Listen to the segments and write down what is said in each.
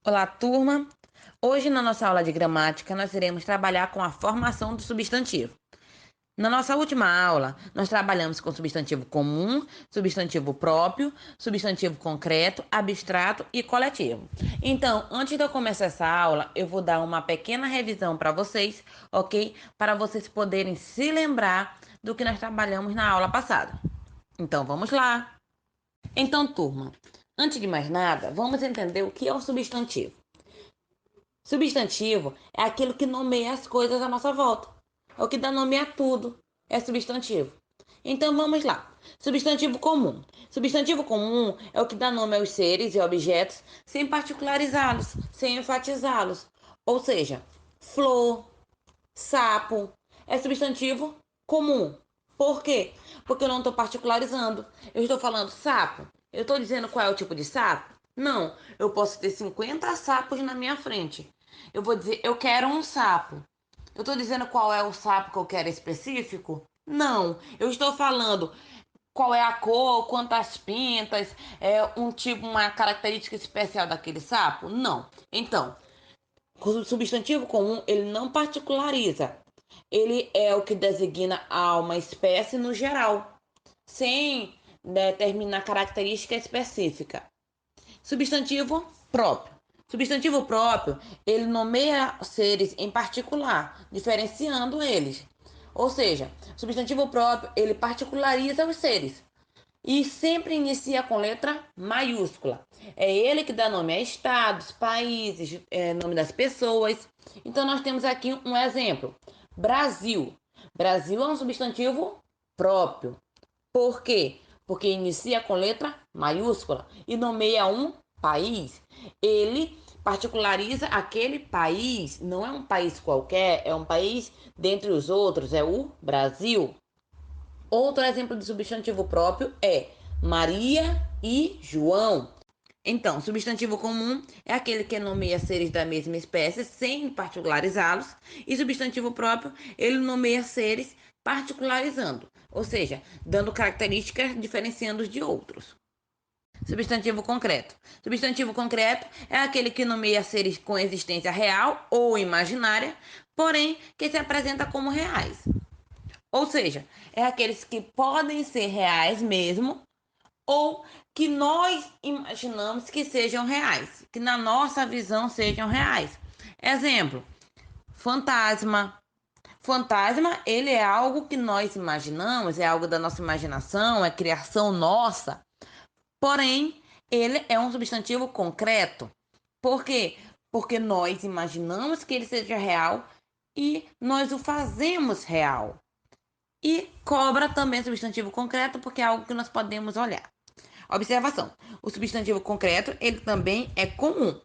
Olá, turma! Hoje, na nossa aula de gramática, nós iremos trabalhar com a formação do substantivo. Na nossa última aula, nós trabalhamos com substantivo comum, substantivo próprio, substantivo concreto, abstrato e coletivo. Então, antes de eu começar essa aula, eu vou dar uma pequena revisão para vocês, ok? Para vocês poderem se lembrar do que nós trabalhamos na aula passada. Então, vamos lá! Então, turma, antes de mais nada, vamos entender o que é um substantivo. Substantivo é aquilo que nomeia as coisas à nossa volta. É o que dá nome a tudo. É substantivo. Então vamos lá. Substantivo comum. Substantivo comum é o que dá nome aos seres e objetos sem particularizá-los, sem enfatizá-los. Ou seja, flor, sapo, é substantivo comum. Por quê? Porque eu não estou particularizando. Eu estou falando sapo. Eu estou dizendo qual é o tipo de sapo? Não. Eu posso ter 50 sapos na minha frente. Eu vou dizer, eu quero um sapo. Eu estou dizendo qual é o sapo que eu quero específico? Não. Eu estou falando qual é a cor, quantas pintas, é um tipo, uma característica especial daquele sapo? Não. Então, o substantivo comum, ele não particulariza. Ele é o que designa a uma espécie no geral, sem determinar característica específica. Substantivo próprio. Substantivo próprio, ele nomeia seres em particular, diferenciando eles. Ou seja, substantivo próprio, ele particulariza os seres e sempre inicia com letra maiúscula. É ele que dá nome a estados, países, nome das pessoas. Então nós temos aqui um exemplo: Brasil. Brasil é um substantivo próprio. Por quê? Porque inicia com letra maiúscula e nomeia um país. Ele particulariza aquele país, não é um país qualquer, é um país dentre os outros, é o Brasil. Outro exemplo de substantivo próprio é Maria e João. Então, substantivo comum é aquele que nomeia seres da mesma espécie sem particularizá-los, e substantivo próprio, ele nomeia seres particularizando, ou seja, dando características diferenciando-os de outros. Substantivo concreto. Substantivo concreto é aquele que nomeia seres com existência real ou imaginária, porém que se apresenta como reais. Ou seja, é aqueles que podem ser reais mesmo, ou que nós imaginamos que sejam reais, que na nossa visão sejam reais. Exemplo, fantasma. Fantasma, ele é algo que nós imaginamos, é algo da nossa imaginação, é criação nossa. Porém, ele é um substantivo concreto. Por quê? Porque nós imaginamos que ele seja real e nós o fazemos real. E cobra também é substantivo concreto, porque é algo que nós podemos olhar. Observação: o substantivo concreto, ele também é comum.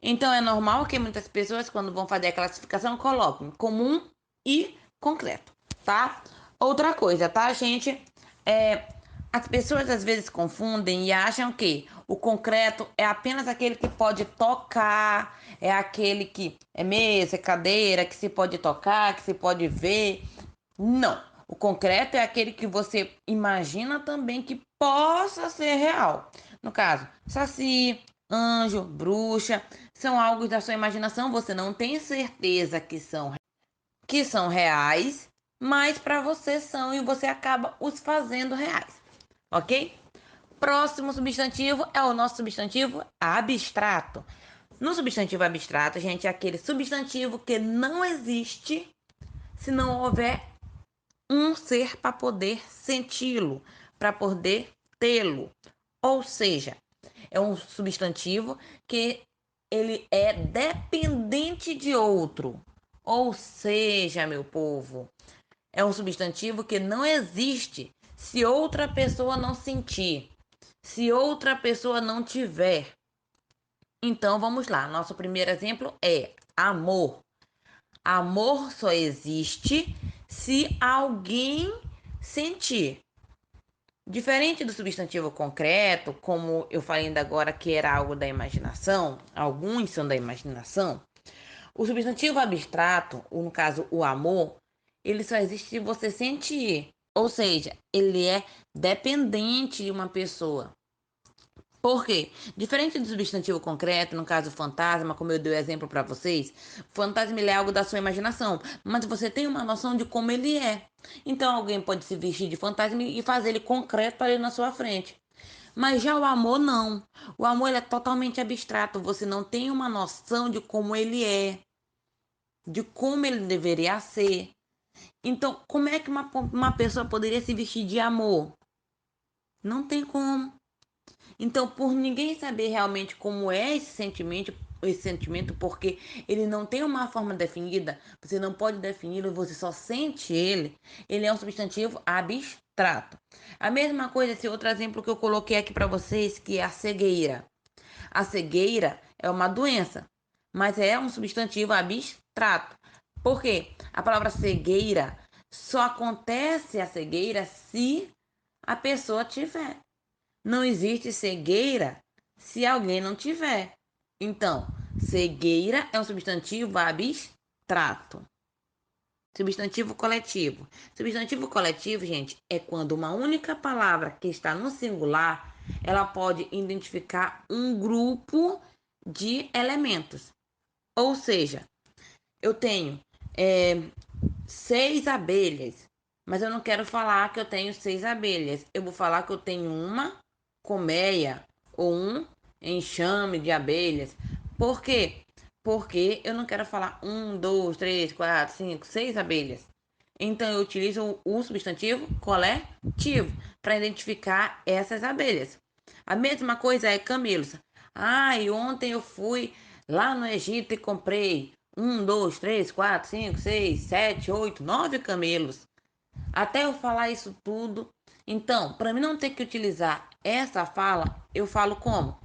Então é normal que muitas pessoas, quando vão fazer a classificação, coloquem comum e concreto, tá? Outra coisa, tá, gente? As pessoas às vezes confundem e acham que o concreto é apenas aquele que pode tocar, é aquele que é mesa, é cadeira, que se pode tocar, que se pode ver. Não. O concreto é aquele que você imagina também que possa ser real. No caso, saci, anjo, bruxa, são algo da sua imaginação, você não tem certeza que são reais, mas para você são e você acaba os fazendo reais. OK? Próximo substantivo é o nosso substantivo abstrato. No substantivo abstrato, gente, é aquele substantivo que não existe se não houver um ser para poder senti-lo, para poder tê-lo. Ou seja, é um substantivo que ele é dependente de outro. Ou seja, meu povo, é um substantivo que não existe se outra pessoa não sentir, se outra pessoa não tiver. Então vamos lá. Nosso primeiro exemplo é amor. Amor só existe se alguém sentir. Diferente do substantivo concreto, como eu falei ainda agora que era algo da imaginação, alguns são da imaginação, o substantivo abstrato, ou no caso o amor, ele só existe se você sentir. Ou seja, ele é dependente de uma pessoa. Por quê? Diferente do substantivo concreto, no caso fantasma, como eu dei o exemplo para vocês, fantasma ele é algo da sua imaginação, mas você tem uma noção de como ele é. Então alguém pode se vestir de fantasma e fazer ele concreto ali na sua frente. Mas já o amor não. O amor ele é totalmente abstrato. Você não tem uma noção de como ele é, de como ele deveria ser. Então, como é que uma pessoa poderia se vestir de amor? Não tem como. Então, por ninguém saber realmente como é esse sentimento, porque ele não tem uma forma definida, você não pode defini-lo, você só sente ele é um substantivo abstrato. A mesma coisa, esse outro exemplo que eu coloquei aqui para vocês, que é a cegueira. A cegueira é uma doença, mas é um substantivo abstrato. Por quê? A palavra cegueira só acontece a cegueira se a pessoa tiver. Não existe cegueira se alguém não tiver. Então, cegueira é um substantivo abstrato. Substantivo coletivo. Substantivo coletivo, gente, é quando uma única palavra que está no singular, ela pode identificar um grupo de elementos. Ou seja, eu tenho é, 6 abelhas, mas eu não quero falar que eu tenho 6 abelhas. Eu vou falar que eu tenho uma colmeia ou um enxame de abelhas. Por quê? Porque eu não quero falar 1, 2, 3, 4, 5, 6 abelhas. Então eu utilizo o substantivo coletivo para identificar essas abelhas. A mesma coisa é camelos. E ontem eu fui lá no Egito e comprei 1, 2, 3, 4, 5, 6, 7, 8, 9 camelos. Até eu falar isso tudo. Então, para mim não ter que utilizar essa fala, eu falo como?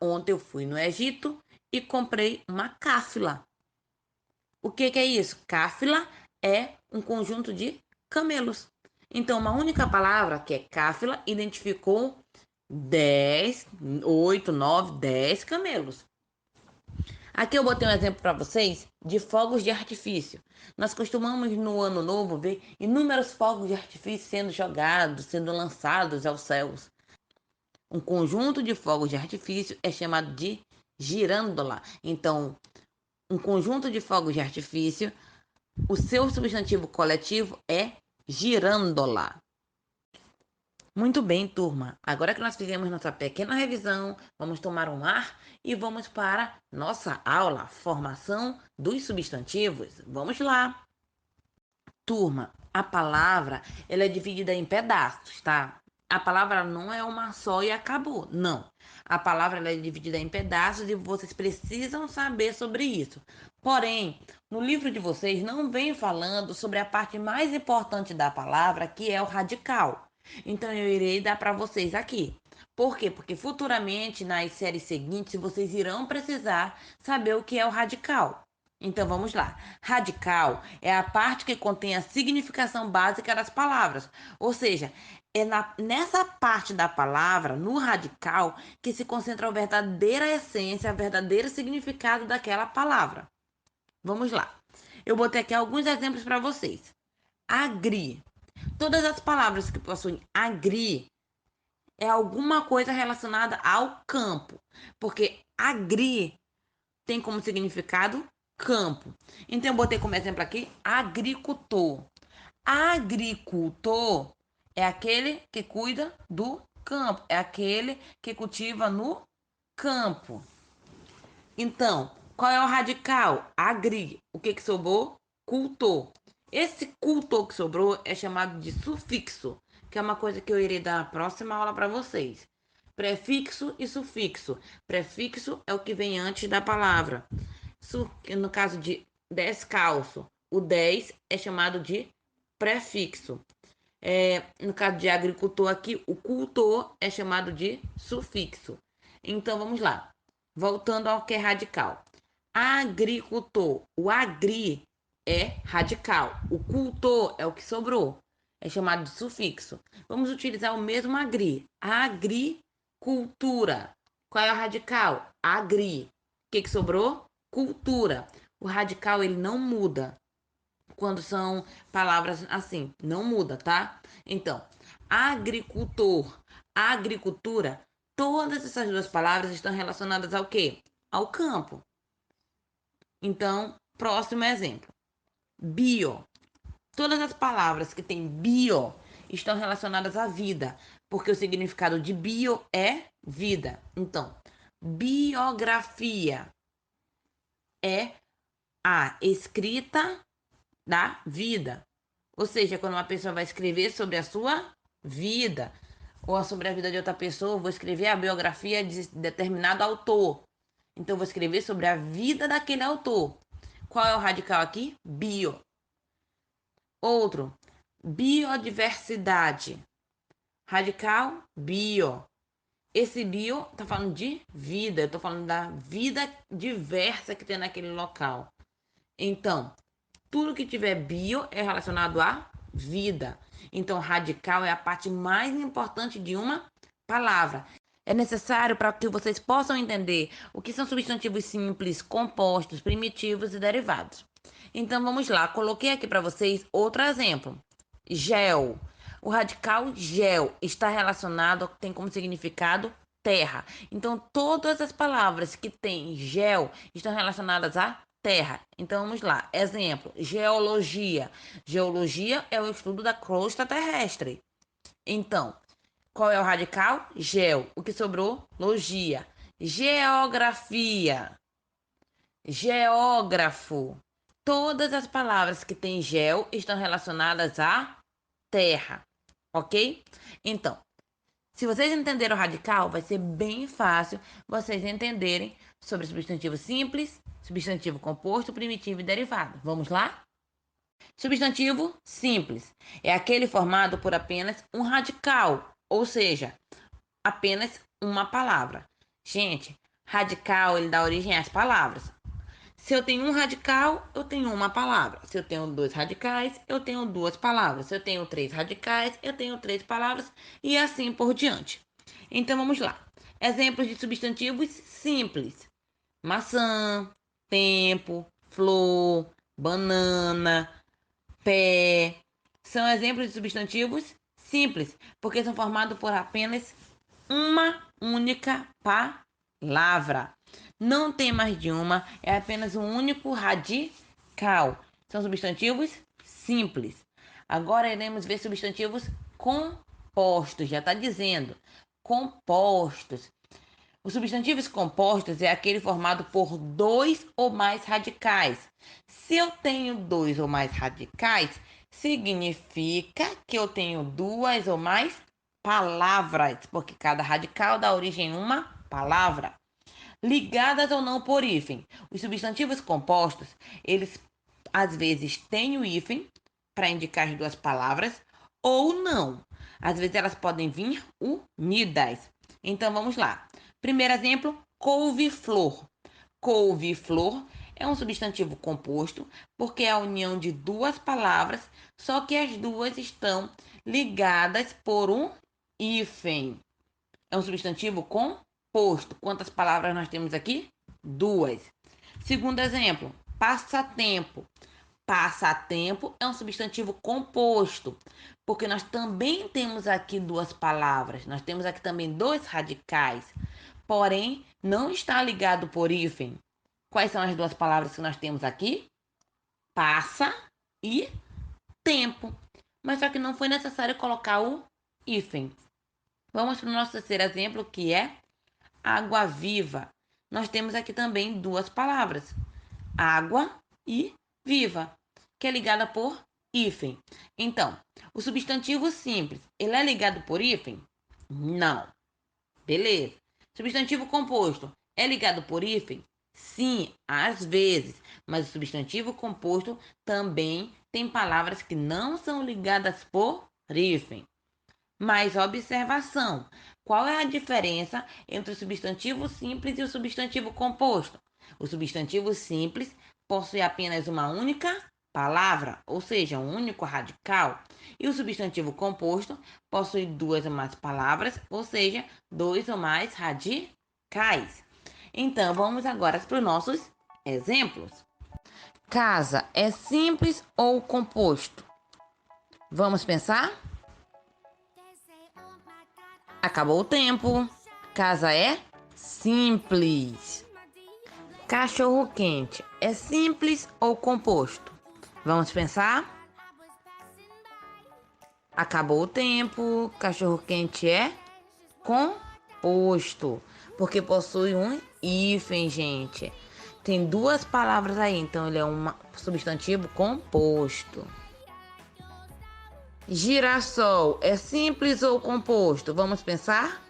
Ontem eu fui no Egito e comprei uma cáfila. O que é isso? Cáfila é um conjunto de camelos. Então, uma única palavra, que é cáfila, identificou 10, 8, 9, 10 camelos. Aqui eu botei um exemplo para vocês de fogos de artifício. Nós costumamos no ano novo ver inúmeros fogos de artifício sendo jogados, sendo lançados aos céus. Um conjunto de fogos de artifício é chamado de girândola. Então, um conjunto de fogos de artifício, o seu substantivo coletivo é girândola. Muito bem, turma. Agora que nós fizemos nossa pequena revisão, vamos tomar um ar e vamos para nossa aula, formação dos substantivos. Vamos lá. Turma, a palavra, ela é dividida em pedaços, tá? A palavra não é uma só e acabou. Não. A palavra ela é dividida em pedaços e vocês precisam saber sobre isso. Porém, no livro de vocês não vem falando sobre a parte mais importante da palavra, que é o radical. Então eu irei dar para vocês aqui. Por quê? Porque futuramente, nas séries seguintes, vocês irão precisar saber o que é o radical. Então vamos lá. Radical é a parte que contém a significação básica das palavras. Ou seja, nessa parte da palavra, no radical, que se concentra a verdadeira essência, o verdadeiro significado daquela palavra. Vamos lá. Eu botei aqui alguns exemplos para vocês. Agri. Todas as palavras que possuem agri é alguma coisa relacionada ao campo. Porque agri tem como significado campo. Então eu botei como exemplo aqui agricultor. Agricultor é aquele que cuida do campo, é aquele que cultiva no campo. Então, qual é o radical? Agri. O que sobrou? Cultor. Esse cultor que sobrou é chamado de sufixo, que é uma coisa que eu irei dar na próxima aula para vocês. Prefixo e sufixo. Prefixo é o que vem antes da palavra. No caso de descalço, o 10 é chamado de prefixo. No caso de agricultor aqui, o cultor é chamado de sufixo. Então vamos lá. Voltando ao que é radical. Agricultor. O agri é radical. O cultor é o que sobrou. É chamado de sufixo. Vamos utilizar o mesmo agri. Agricultura. Qual é o radical? Agri. O que sobrou? Cultura. O radical ele não muda quando são palavras assim, não muda, tá? Então, agricultor, agricultura, Todas essas duas palavras estão relacionadas ao quê? Ao campo. Então, próximo exemplo. Bio. Todas as palavras que têm bio estão relacionadas à vida, porque o significado de bio é vida. Então, biografia é a escrita da vida. Ou seja, quando uma pessoa vai escrever sobre a sua vida ou sobre a vida de outra pessoa, eu vou escrever a biografia de determinado autor. Então, eu vou escrever sobre a vida daquele autor. Qual é o radical aqui? Bio. Outro, biodiversidade. Radical, bio. Esse bio tá falando de vida. Eu tô falando da vida diversa que tem naquele local. Então, tudo que tiver bio é relacionado à vida. Então, radical é a parte mais importante de uma palavra. É necessário para que vocês possam entender o que são substantivos simples, compostos, primitivos e derivados. Então, vamos lá. Coloquei aqui para vocês outro exemplo. Gel. O radical gel está relacionado, tem como significado terra. Então, todas as palavras que têm gel estão relacionadas a terra. Então, vamos lá. Exemplo: geologia. Geologia é o estudo da crosta terrestre. Então, qual é o radical? Geo. O que sobrou? Logia. Geografia. Geógrafo. Todas as palavras que têm geo estão relacionadas à terra. Ok? Então, se vocês entenderam o radical, vai ser bem fácil vocês entenderem sobre substantivo simples, substantivo composto, primitivo e derivado. Vamos lá? Substantivo simples é aquele formado por apenas um radical, ou seja, apenas uma palavra. Gente, radical ele dá origem às palavras. Se eu tenho um radical, eu tenho uma palavra. Se eu tenho dois radicais, eu tenho duas palavras. Se eu tenho três radicais, eu tenho três palavras e assim por diante. Então vamos lá. Exemplos de substantivos simples: maçã, tempo, flor, banana, pé. São exemplos de substantivos simples, porque são formados por apenas uma única palavra. Não tem mais de uma, é apenas um único radical. São substantivos simples. Agora iremos ver substantivos compostos, já está dizendo. Compostos. Os substantivos compostos é aquele formado por dois ou mais radicais. Se eu tenho dois ou mais radicais, significa que eu tenho duas ou mais palavras, porque cada radical dá origem a uma palavra. Ligadas ou não por hífen. Os substantivos compostos, eles às vezes têm o hífen para indicar as duas palavras ou não. Às vezes elas podem vir unidas. Então vamos lá. Primeiro exemplo, couve-flor. Couve-flor é um substantivo composto porque é a união de duas palavras, só que as duas estão ligadas por um hífen. É um substantivo composto. Quantas palavras nós temos aqui? Duas. Segundo exemplo, passatempo. Passatempo é um substantivo composto, porque nós também temos aqui duas palavras. Nós temos aqui também dois radicais, porém não está ligado por hífen. Quais são as duas palavras que nós temos aqui? Passa e tempo. Mas só que não foi necessário colocar o hífen. Vamos para o nosso terceiro exemplo, que é água viva. Nós temos aqui também duas palavras, água e viva, que é ligada por hífen. Então, o substantivo simples, ele é ligado por hífen? Não. Beleza. Substantivo composto, é ligado por hífen? Sim, às vezes. Mas o substantivo composto também tem palavras que não são ligadas por hífen. Mas observação: qual é a diferença entre o substantivo simples e o substantivo composto? O substantivo simples possui apenas uma única palavra, ou seja, um único radical, e o substantivo composto possui duas ou mais palavras, ou seja, dois ou mais radicais. Então, vamos agora para os nossos exemplos. Casa é simples ou composto? Vamos pensar? Acabou o tempo. Casa é simples. Cachorro quente é simples ou composto? Vamos pensar? Acabou o tempo. Cachorro quente é composto, porque possui um hífen, gente. Tem duas palavras aí, então ele é um substantivo composto. Girassol é simples ou composto? Vamos pensar?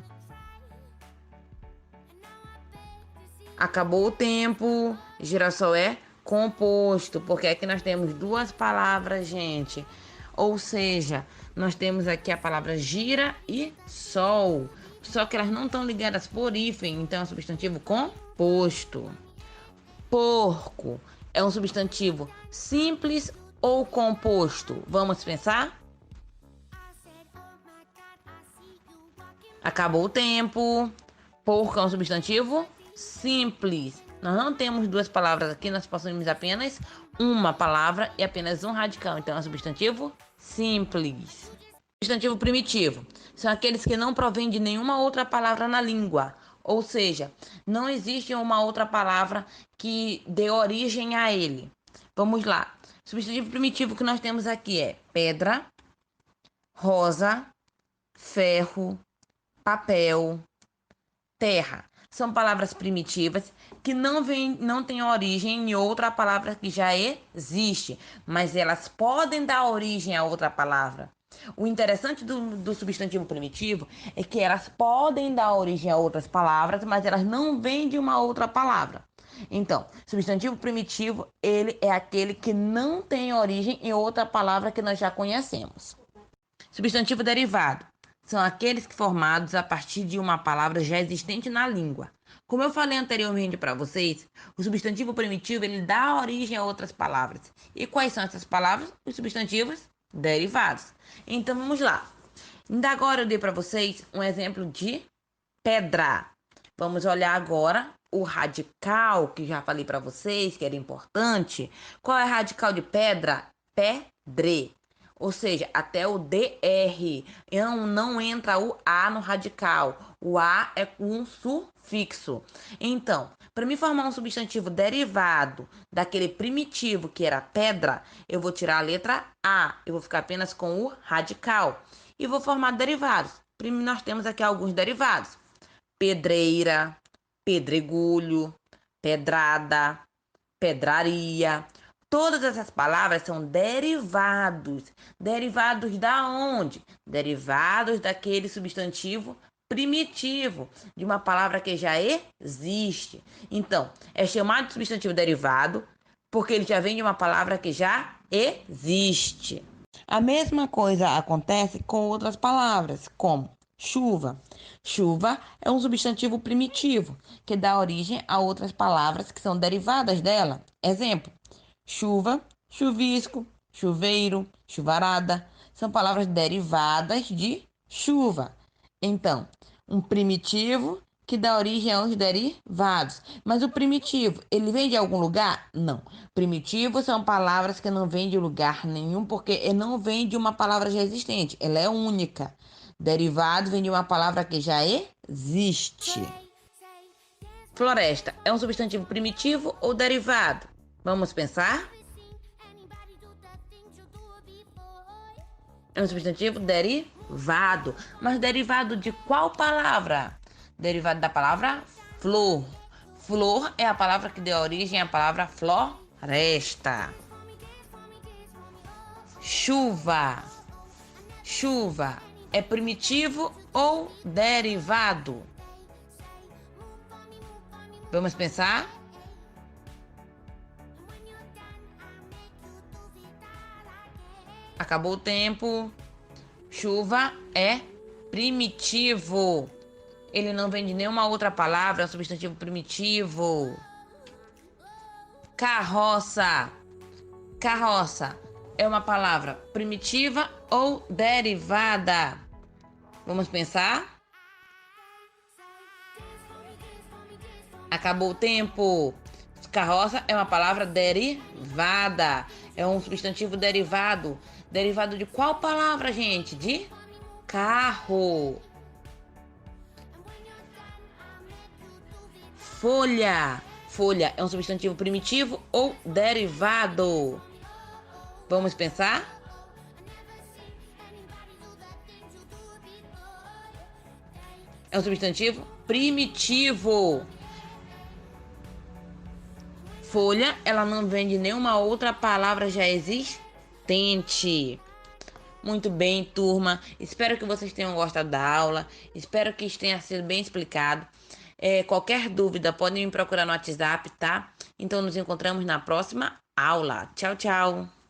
Acabou o tempo. Girassol é composto, porque aqui nós temos duas palavras, gente. Ou seja, nós temos aqui a palavra gira e sol. Só que elas não estão ligadas por hífen, então é um substantivo composto. Porco é um substantivo simples ou composto? Vamos pensar? Acabou o tempo. Porco é um substantivo simples. Nós não temos duas palavras aqui, nós possuímos apenas uma palavra e apenas um radical. Então é um substantivo simples. Substantivo primitivo são aqueles que não provêm de nenhuma outra palavra na língua. Ou seja, não existe uma outra palavra que dê origem a ele. Vamos lá. O substantivo primitivo que nós temos aqui é pedra, rosa, ferro, papel, terra. São palavras primitivas que não têm origem em outra palavra que já existe, mas elas podem dar origem a outra palavra. O interessante do substantivo primitivo é que elas podem dar origem a outras palavras, mas elas não vêm de uma outra palavra. Então, substantivo primitivo, ele é aquele que não tem origem em outra palavra que nós já conhecemos. Substantivo derivado são aqueles formados a partir de uma palavra já existente na língua. Como eu falei anteriormente para vocês, o substantivo primitivo ele dá origem a outras palavras. E quais são essas palavras? Os substantivos derivados. Então vamos lá. Ainda agora eu dei para vocês um exemplo de pedra. Vamos olhar agora o radical, que já falei para vocês que era importante. Qual é o radical de pedra? Pedre. Ou seja, até o DR. Não entra o A no radical. O A é um sufixo. Então, para me formar um substantivo derivado daquele primitivo que era pedra, eu vou tirar a letra A. Eu vou ficar apenas com o radical. E vou formar derivados. Primeiro, nós temos aqui alguns derivados. Pedreira, pedregulho, pedrada, pedraria. Todas essas palavras são derivados. Derivados da onde? Derivados daquele substantivo primitivo, de uma palavra que já existe. Então, é chamado de substantivo derivado porque ele já vem de uma palavra que já existe. A mesma coisa acontece com outras palavras, como chuva. Chuva é um substantivo primitivo que dá origem a outras palavras que são derivadas dela. Exemplo: chuva, chuvisco, chuveiro, chuvarada, são palavras derivadas de chuva. Então, um primitivo que dá origem aos derivados. Mas o primitivo, ele vem de algum lugar? Não. Primitivos são palavras que não vêm de lugar nenhum, porque não vem de uma palavra já existente, ela é única. Derivado vem de uma palavra que já existe. Floresta é um substantivo primitivo ou derivado? Vamos pensar? É um substantivo derivado. Mas derivado de qual palavra? Derivado da palavra flor. Flor é a palavra que deu origem à palavra floresta. Chuva. Chuva é primitivo ou derivado? Vamos pensar? Acabou o tempo. Chuva é primitivo. Ele não vem de nenhuma outra palavra, é um substantivo primitivo. Carroça. Carroça é uma palavra primitiva ou derivada? Vamos pensar? Acabou o tempo. Carroça é uma palavra derivada. É um substantivo derivado. Derivado de qual palavra, gente? De carro. folha. Folha é um substantivo primitivo ou derivado? Vamos pensar? É um substantivo primitivo. Folha, ela não vem de nenhuma outra palavra já existente. Muito bem, turma. Espero que vocês tenham gostado da aula. Espero que isso tenha sido bem explicado. Qualquer dúvida, podem me procurar no WhatsApp, tá? Então, nos encontramos na próxima aula. Tchau, tchau.